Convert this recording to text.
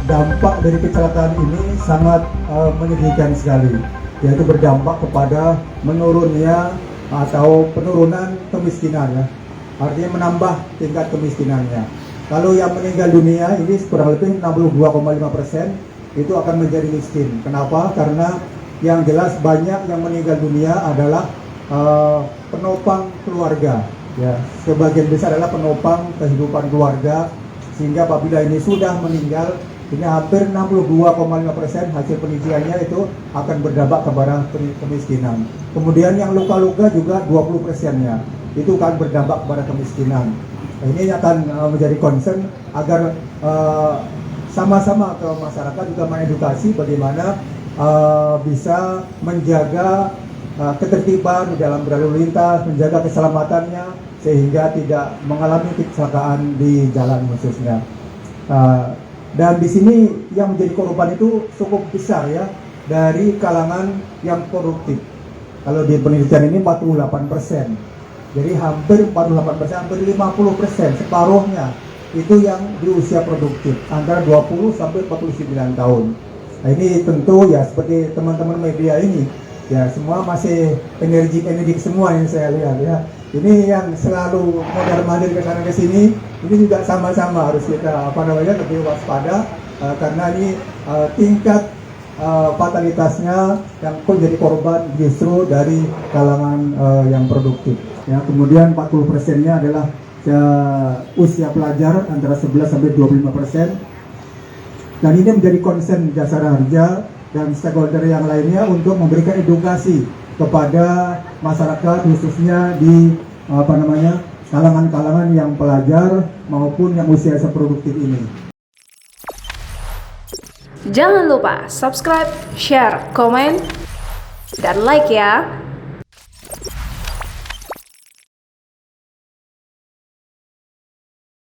Dampak dari kecelakaan ini sangat menyedihkan sekali, yaitu berdampak kepada menurunnya atau penurunan kemiskinan ya. Artinya menambah tingkat kemiskinannya. Kalau yang meninggal dunia ini kurang lebih 62,5% itu akan menjadi miskin. Kenapa? Karena yang jelas banyak yang meninggal dunia adalah penopang keluarga ya. Sebagian besar adalah penopang kehidupan keluarga, sehingga apabila ini sudah meninggal, ini hampir 62,5% hasil penelitiannya itu akan berdampak kepada kemiskinan. Kemudian yang luka-luka juga 20%-nya itu akan berdampak kepada kemiskinan. Nah, ini akan menjadi concern agar sama-sama ke masyarakat juga mengedukasi bagaimana bisa menjaga ketertiban di dalam berlalu lintas, menjaga keselamatannya sehingga tidak mengalami kecelakaan di jalan khususnya. Dan di sini yang menjadi korban itu cukup besar ya, dari kalangan yang produktif. Kalau di penelitian ini 48%. Jadi hampir 48%, hampir 50%, separuhnya itu yang di usia produktif, antara 20 sampai 49 tahun. Nah, ini tentu ya seperti teman-teman media ini, ya semua masih energi semua yang saya lihat ya. Ini yang selalu mondar-mandir ke sana ke sini, ini juga sama-sama harus kita lebih waspada karena ini tingkat fatalitasnya yang jadi korban justru dari kalangan yang produktif. Ya, kemudian 40%-nya adalah usia pelajar antara 11 sampai 25%. Dan ini menjadi concern Jasara Harja dan stakeholder yang lainnya untuk memberikan edukasi kepada masyarakat khususnya di kalangan-kalangan yang pelajar maupun yang usia seproduktif ini. Jangan lupa subscribe, share, komen, dan like ya.